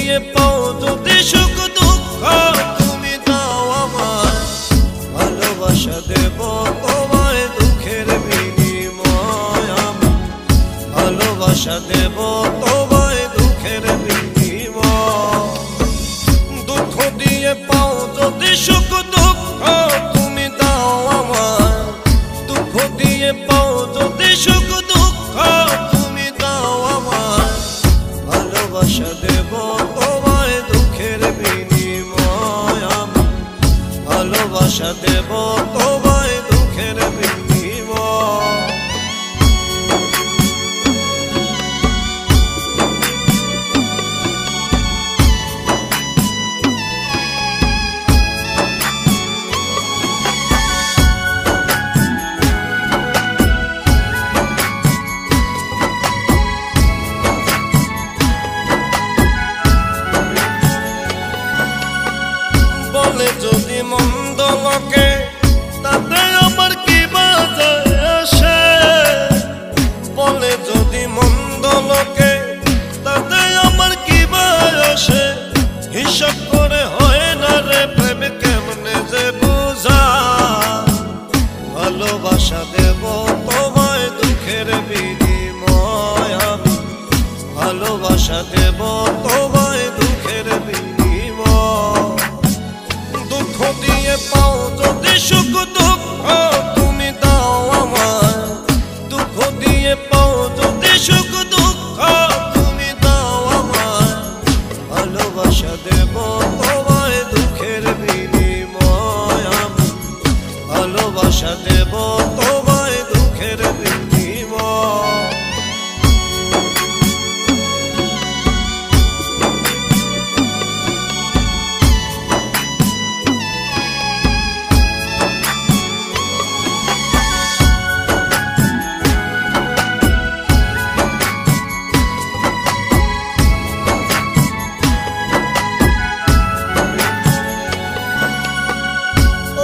দিয়ে পাও যদি সুখ দুঃখ তুমি দাও আমায়, ভালোবাসা দেব তোমায় দুঃখের বিনিময়। আমি ভালোবাসা দেব তোমায় দুঃখের বিনিময়। দুঃখ দিয়ে পাও যদি সুখ দুঃখ তুমি দাও আমায়, দুঃখ দিয়ে পাও যদি সুখ দুঃখ তুমি দাও আমায়, ভালোবাসা দেব তোমায় দুঃখের বিনিময়। আমি ভালোবাসা দেব তোমায় দুঃখের বিনিময়। বলে যদি মন্দ লোকে তাতে আমার কি বাজে আসে, বলে যদি মন্দ লোকে তাতে আমার কি বাজে, হিসাব করে হয় না রে প্রেম কেমনে যে বুঝা। ভালোবাসা দেব তোমায় দুঃখের বিনিময়। আমি ভালোবাসা দেব তোমায় দুঃখের বিনিময়। দুঃখ দিয়ে পাও যদি সুখ দুঃখ তুমি দাও আমায়, দুঃখ দিয়ে পাও যদি সুখ দুঃখ তুমি দাও আমায়, ভালোবাসা দেব তোমায় দুঃখের বিনিময়। আমি ভালোবাসা দেব তোমায় দুঃখের বিনিময়।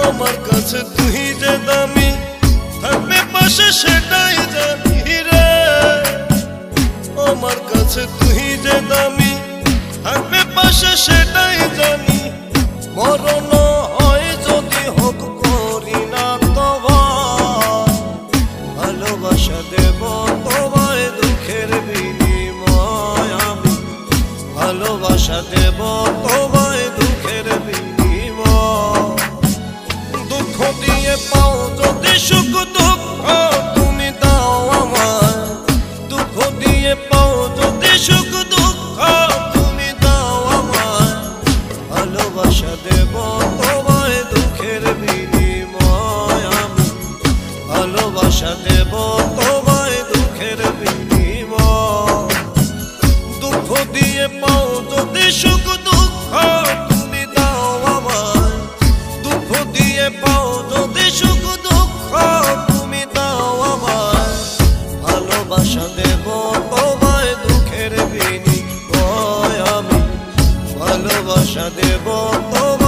আমার কাছে তুই যে দামি, থাকবে পাশে সেটাই জানি রে। আমার কাছে তুই যে দামি, থাকবে পাশে সেটাই জানি। মরণ হয় যদি হোক করি না তোমায়, ভালোবাসা দেব তোমায় দুঃখের বিনিময়। আমি ভালোবাসা দেব তোমায় দুঃখের বিনিময়। দুঃখ দিয়ে পাও যদি সুখ দুঃখ তুমি দাও আমায়, দুঃখ দিয়ে পাও যদি সুখ দুঃখ তুমি দাও আমায়, ভালোবাসা দেব তোমায় দুঃখের বিনিময়। আমি ভালোবাসা দেব তোমায় দুঃখের বিনিময়। দুঃখ দিয়ে পাও যদি সুখ দুঃখ তুমি দাও আমায়, দুঃখ দিয়ে পাও যদি সুখ দুঃখ তুমি দাও আমায়, ভালোবাসা দেব তোমায় দুঃখের বিনিময়। আমি ভালোবাসা দেব তোমায়।